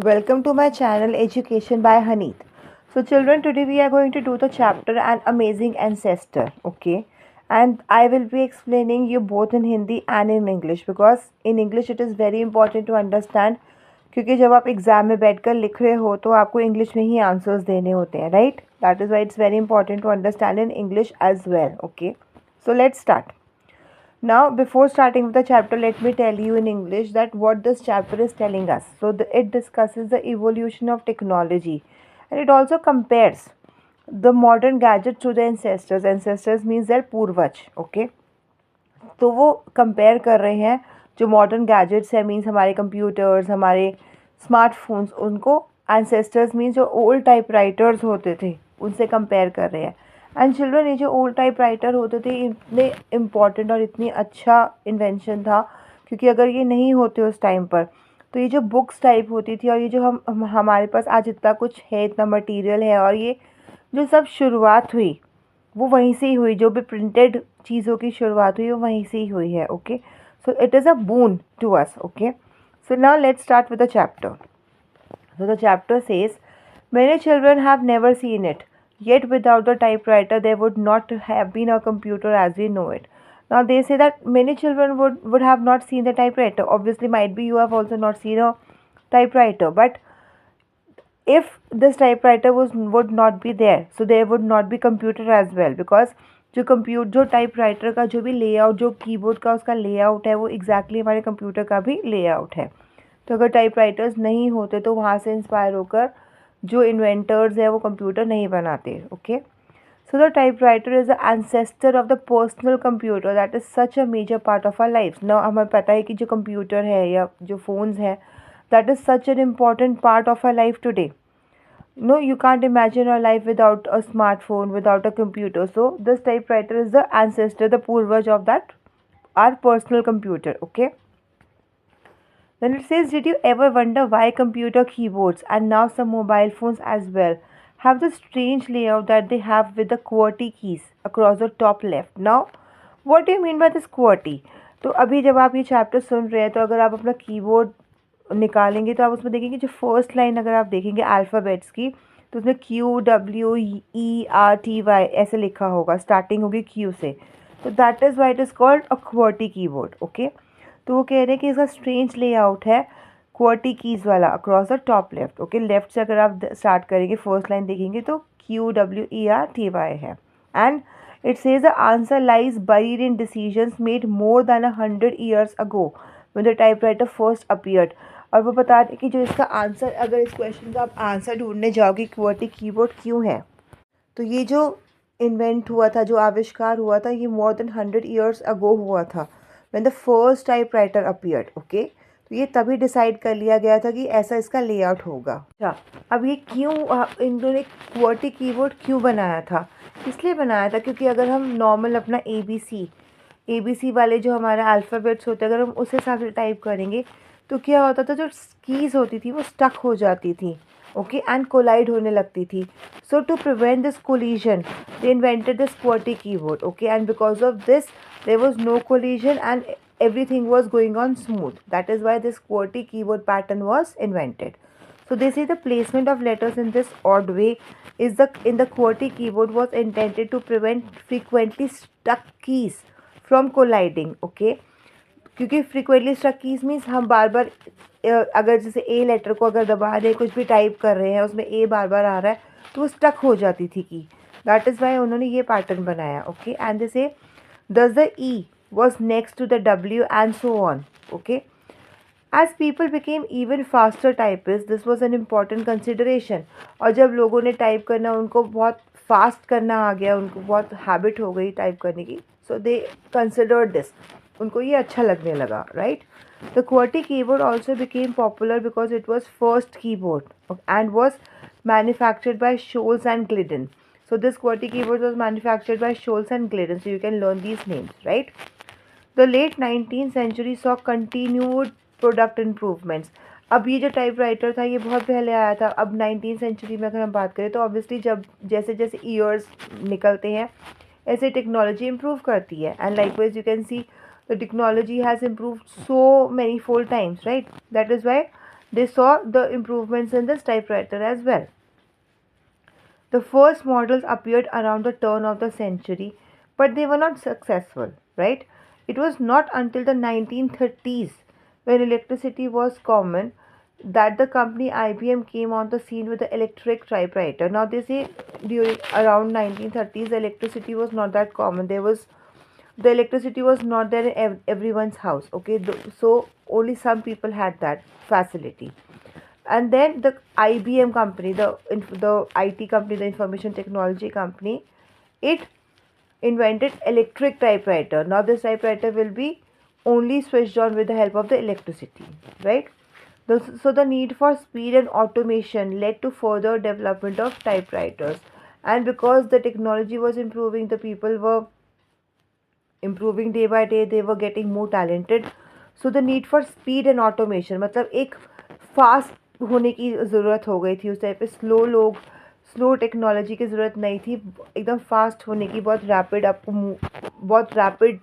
Welcome to my channel Education by Haneet. So children, today we are going to do the chapter An Amazing Ancestor, okay? And I will be explaining you both in Hindi and in English because in English it is very important to understand क्योंकि जब आप exam में बैठकर लिख रहे हो तो आपको इंग्लिश में ही आंसर्स देने होते हैं, right? That is why it's very important to understand in English as well, okay? So let's start. Now, before starting with the chapter, let me tell you in English that what this chapter is telling us. So, it discusses the evolution of technology and it also compares the modern gadgets to the ancestors. Ancestors means their पूर्वज, okay? तो वो compare कर रहे हैं जो modern gadgets है means हमारे computers हमारे स्मार्टफोन्स उनको एंसेस्टर्स मीन्स जो ओल्ड टाइपराइटर्स होते थे उनसे कंपेयर कर रहे हैं. एंड चिल्ड्रन ये जो ओल्ड टाइपराइटर होते थे इतने इम्पॉर्टेंट और इतनी अच्छा इन्वेंशन था क्योंकि अगर ये नहीं होते उस टाइम पर तो ये जो बुक्स टाइप होती थी और ये जो हमारे पास आज इतना कुछ है इतना मटेरियल है और ये जो सब शुरुआत हुई वो वहीं से ही हुई. जो भी प्रिंटेड चीज़ों की शुरुआत हुई वो वहीं से ही हुई है, okay? So it is a boon to us, okay? So now let's start with the chapter. So the chapter says, many children have never seen it, yet without the typewriter there would not have been a computer as we know it. Now they say that many children would have not seen the typewriter. Obviously might be you have also not seen a typewriter, but if this typewriter would not be there, so there would not be computer as well, because जो typewriter का जो भी layout जो keyboard का उसका layout है वो exactly हमारे कंप्यूटर का भी लेआउट है. तो अगर टाइपराइटर्स नहीं होते तो वहाँ से इंस्पायर होकर जो इन्वेंटर्स है वो कंप्यूटर नहीं बनाते, okay? So the typewriter is the ancestor of the personal computer that is such a major part of our life. ना हमें पता है कि जो कंप्यूटर है या जो फ़ोन्स हैं that is such an important part of our life today. No, you can't imagine our life without a smartphone, without a computer. So this typewriter is the ancestor, the purvaj of that our personal computer, okay? Then it says, did you ever wonder why computer keyboards and now some mobile phones as well have the strange layout that they have with the QWERTY keys across the top left? Now, what do you mean by this QWERTY? तो अभी जब आप ये chapter सुन रहे हैं तो अगर आप अपना कीबोर्ड निकालेंगे तो आप उसमें देखेंगे जो फर्स्ट लाइन अगर आप देखेंगे अल्फ़ाबेट्स की तो उसमें QWERTY ऐसे लिखा होगा, स्टार्टिंग होगी Q से. तो that is why it is called a QWERTY keyboard, okay? तो वो कह रहे हैं कि इसका स्ट्रेंज लेआउट है QWERTY कीज़ वाला across the top left, okay? Left से अगर आप स्टार्ट करेंगे फर्स्ट लाइन देखेंगे तो QWERTY है. And it says the answer lies buried in decisions made more than 100 years ago when the typewriter first appeared. और वो बता रहे कि जो इसका आंसर अगर इस क्वेश्चन का आप आंसर ढूंढने जाओगे QWERTY कीबोर्ड क्यों है तो ये जो इन्वेंट हुआ था जो आविष्कार हुआ था ये मोर देन 100 years ago हुआ था when the first typewriter appeared, okay? तो ये तभी डिसाइड कर लिया गया था कि ऐसा इसका लेआउट होगा. अच्छा, अब ये क्यों इन दोनों ने QWERTY कीबोर्ड क्यों बनाया था? इसलिए बनाया था क्योंकि अगर हम नॉर्मल अपना ABC वाले जो हमारे अल्फ़ाबेट्स होते हैं अगर हम उस हिसाब से टाइप करेंगे तो क्या होता था जो कीज़ होती थी वो स्टक हो जाती थी, ओके? एंड कोलाइड होने लगती थी. So to prevent this collision they invented this QWERTY keyboard, okay? And because of this there was no collision and everything was going on smooth. That is why this QWERTY keyboard pattern was invented. So they say the placement of letters in this odd way is in the QWERTY keyboard was intended to prevent frequently stuck keys from colliding, okay? क्योंकि frequently stuck keys means हम बार बार अगर जैसे A letter को अगर दबा रहे कुछ भी टाइप कर रहे हैं उसमें A बार बार आ रहा है तो वो स्टक हो जाती थी की. दैट इज़ वाई उन्होंने ये पैटर्न बनाया, ओके? एंड दे से does the E was next to the W and so on, okay? As people became even faster typists, this was an important consideration. और जब लोगों ने टाइप करना उनको बहुत फास्ट करना आ गया उनको बहुत हैबिट हो गई टाइप करने की so they considered this. उनको ये अच्छा लगने लगा, right? The QWERTY keyboard also became popular because it was first keyboard and was manufactured by Scholz and Glidden. So this QWERTY keyboard was manufactured by Scholz and Glidden. So you can learn these names, right? The late 19th century saw continued product improvements. अब ये जो typewriter था ये बहुत पहले आया था. अब 19th सेंचुरी में अगर हम बात करें तो ऑब्वियसली जब जैसे जैसे ईयर्स निकलते हैं ऐसे टेक्नोलॉजी इम्प्रूव करती है. And likewise you can see the technology has improved so many fold times, right? That is why they saw the improvements in this typewriter as well. The first models appeared around the turn of the century, but they were not successful, right? It was not until the 1930s, when electricity was common, that the company IBM came on the scene with the electric typewriter. Now they say during around 1930s, electricity was not that common. The electricity was not there in everyone's house. Okay, so only some people had that facility. And then the IBM company, the IT company, the information technology company, it invented electric typewriter. Now this typewriter will be only switched on with the help of the electricity, right? So the need for speed and automation led to further development of typewriters. And because the technology was improving, the people were improving day by day, they were getting more talented. So the need for speed and automation, मतलब एक fast होने की ज़रूरत हो गई थी उस time पे. स्लो टेक्नोलॉजी की ज़रूरत नहीं थी, एकदम फास्ट होने की, बहुत रैपिड, आपको बहुत रैपिड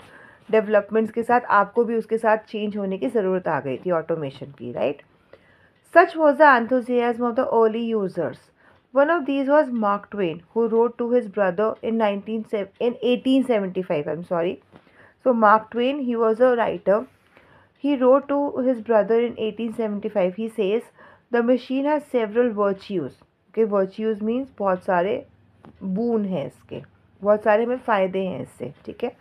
डेवलपमेंट्स के साथ आपको भी उसके साथ चेंज होने की ज़रूरत आ गई थी ऑटोमेशन की, right? Such was the enthusiasm of the early users. One of these was Mark Twain, who wrote to his brother in 1875. I'm sorry. So Mark Twain, he was a writer. He wrote to his brother in 1875. He says, the machine has several virtues. Okay, virtues means बहुत सारे boon हैं इसके, बहुत सारे में फ़ायदे हैं इससे, ठीक है?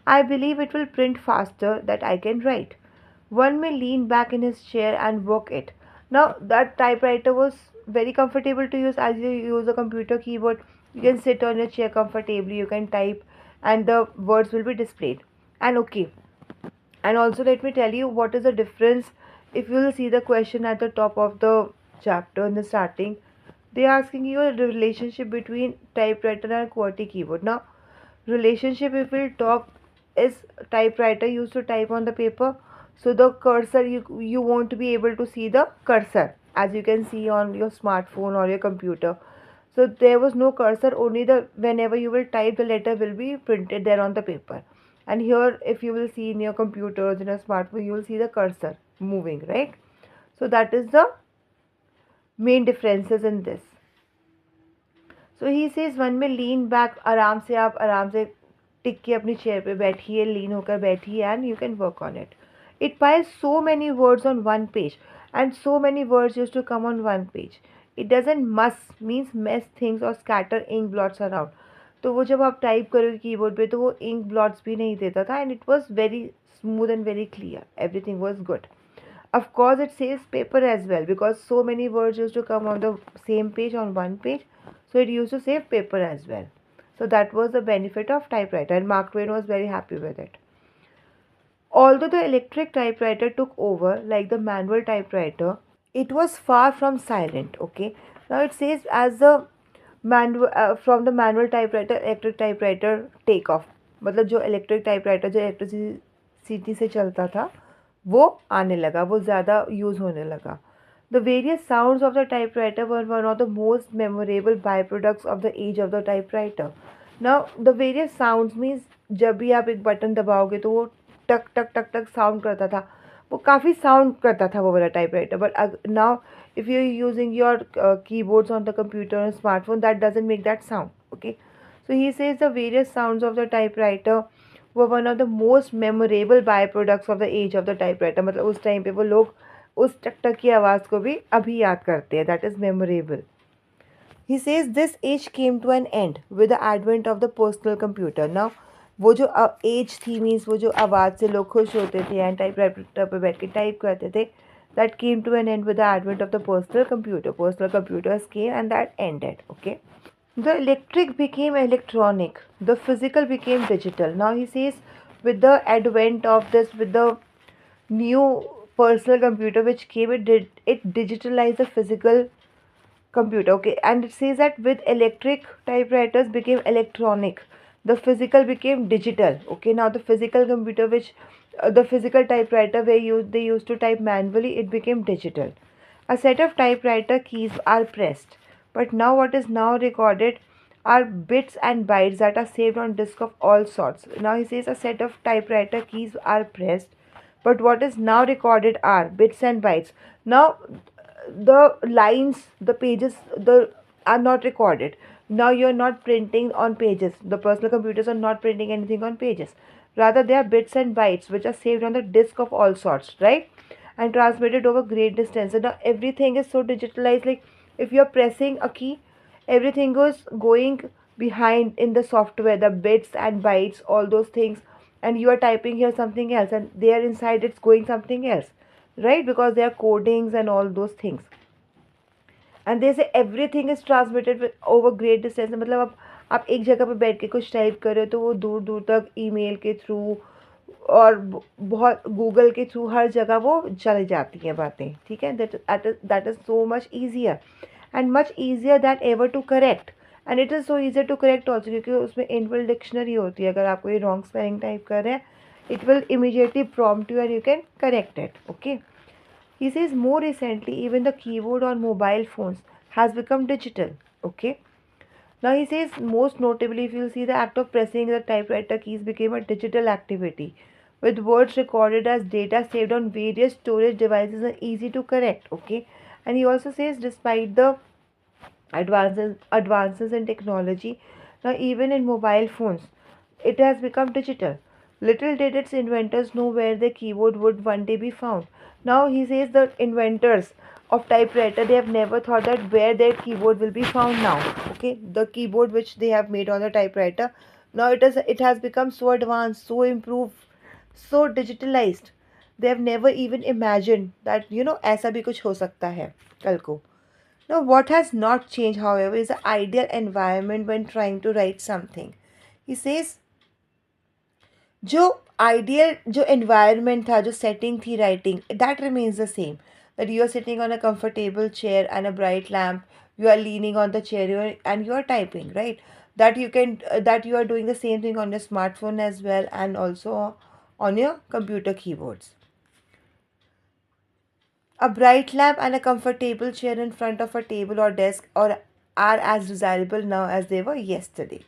I believe it will print faster that I can write. One may lean back in his chair and work it. Now that typewriter was very comfortable to use as you use a computer keyboard. You can sit on your chair comfortably, you can type, and the words will be displayed. And okay, and also let me tell you what is the difference. If you will see the question at the top of the chapter in the starting, they are asking you the relationship between typewriter and QWERTY keyboard. Now relationship, if we'll talk, is typewriter used to type on the paper, so the cursor, you won't be able to see the cursor as you can see on your smartphone or your computer. So there was no cursor, only the whenever you will type, the letter will be printed there on the paper. And here, if you will see in your computers, in a smartphone, you will see the cursor moving, right? So that is the main differences in this. So he says one में lean back, आराम से आप आराम से टिक के अपनी chair पे बैठिए, लीन होकर बैठिए, and you can work on it. It piles so many words on one page, and so many words used to come on one page. It doesn't means mess things or scatter ink blots around. तो वो जब आप type करोगे keyboard पे तो वो ink blots भी नहीं देता था, and it was very smooth and very clear, everything was good. Of course, it saves paper as well, because so many words used to come on the same page, on one page, so it used to save paper as well. So that was the benefit of typewriter, and Mark Twain was very happy with it. Although the electric typewriter took over, like the manual typewriter, it was far from silent. Okay, now it says as the manual from the manual typewriter, electric typewriter take off. मतलब जो electric typewriter जो electricity से चलता था वो आने लगा, वो ज़्यादा यूज़ होने लगा. The various sounds of the typewriter were one of the most memorable byproducts of the age of the typewriter. Now the various sounds means जब भी आप एक बटन दबाओगे तो वो टक टक टक टक साउंड करता था, वो काफ़ी साउंड करता था वो वाला typewriter. But now if you're using your keyboards on the computer or smartphone, that doesn't make that sound. Okay, so he says the various sounds of the typewriter were one of the most memorable byproducts of the age of the typewriter. मतलब उस time पे वो लोग उस टक टक की आवाज़ को भी अभी याद करते हैं. That is memorable. He says this age came to an end with the advent of the personal computer. Now वो जो एज थी मीन्स वो जो आवाज़ से लोग खुश होते थे एंड टाइपराइटर पे बैठ के टाइप करते थे, that came to an end with the advent of the personal computer. Personal computers came and that ended. Okay, the electric became electronic, the physical became digital. Now he says with the advent of this, with the new personal computer which came, it digitalized the physical computer. Okay, and it says that with electric typewriters became electronic, the physical became digital. Okay, now the physical computer which the physical typewriter where they used to type manually, it became digital. A set of typewriter keys are pressed, but now what is now recorded are bits and bytes that are saved on disk of all sorts. Now he says a set of typewriter keys are pressed, but what is now recorded are bits and bytes. Now the lines, the pages, the are not recorded. Now you're not printing on pages. The personal computers are not printing anything on pages. Rather, they are bits and bytes which are saved on the disk of all sorts, right? And transmitted over great distance. And now everything is so digitalized. Like if you're pressing a key, everything goes going behind in the software, the bits and bytes, all those things, and you are typing here something else, and there inside it's going something else, right? Because there are codings and all those things. And they say everything is transmitted over great distance, मतलब आप एक जगह पे बैठ के कुछ type कर रहे हो तो वो दूर दूर तक ईमेल के थ्रू और बहुत गूगल के थ्रू हर जगह वो चली जाती हैं बातें, ठीक है. That is so much easier and much easier that ever to correct. And it is so easier to correct also, क्योंकि उसमें इनबिल्ट डिक्शनरी होती है. अगर आप कोई रॉन्ग स्पेलिंग टाइप कर रहे हैं, it will immediately prompt you and you can correct it. Okay. He says more recently, even the keyboard on mobile phones has become digital. Okay. Now he says most notably, if you see, the act of pressing the typewriter keys became a digital activity, with words recorded as data saved on various storage devices and easy to correct. Okay. And he also says despite the advances in technology, now even in mobile phones, it has become digital. Little did its inventors know where the keyboard would one day be found. Now he says the inventors of typewriter, they have never thought that where their keyboard will be found now. Okay, the keyboard which they have made on the typewriter, now it has become so advanced, so improved, so digitalized. They have never even imagined that ऐसा भी कुछ हो सकता है कल को. Now, what has not changed, however, is the ideal environment when trying to write something. He says, जो ideal जो environment था, जो setting थी writing, that remains the same. That you are sitting on a comfortable chair and a bright lamp, you are leaning on the chair and you are typing, right? That you are doing the same thing on your smartphone as well, and also on your computer keyboards. A bright lamp and a comfortable chair in front of a table or desk are as desirable now as they were yesterday.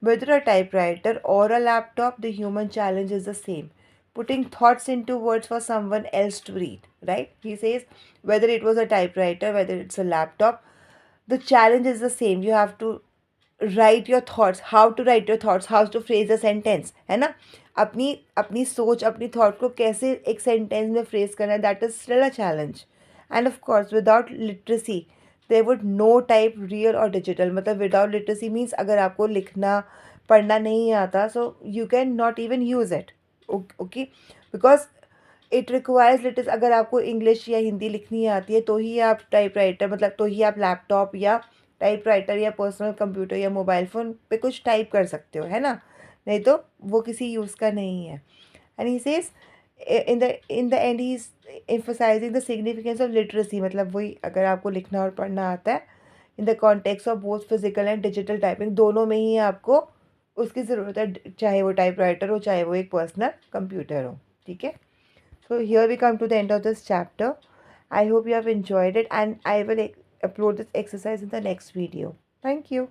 Whether a typewriter or a laptop, the human challenge is the same. Putting thoughts into words for someone else to read, right? He says whether it was a typewriter, whether it's a laptop, the challenge is the same. You have to write your thoughts, how to write your thoughts, how to phrase a sentence, है ना. अपनी अपनी सोच, अपनी thought को कैसे एक sentence में फ्रेज करना है, that is still a challenge. And of course without literacy there would no type real और डिजिटल. मतलब विदाउट लिटरेसी मीन्स अगर आपको लिखना पढ़ना नहीं आता, so you can not even use it. Okay, because it requires literacy. अगर आपको इंग्लिश या हिंदी लिखनी आती है तो ही आप टाइपराइटर, मतलब तो ही आप लैपटॉप या टाइपराइटर या पर्सनल कंप्यूटर या मोबाइल फ़ोन पे कुछ टाइप कर सकते हो, है ना. नहीं तो वो किसी यूज़ का नहीं है. And he says in the and he is emphasising the significance of literacy. मतलब वही, अगर आपको लिखना और पढ़ना आता है, in the context of both physical and digital typing, दोनों में ही आपको उसकी ज़रूरत है, चाहे वो टाइपराइटर हो, चाहे वो एक पर्सनल कंप्यूटर हो. ठीक है. So here we come to the end of this chapter. I hope you have enjoyed it, and I will upload this exercise in the next video. Thank you.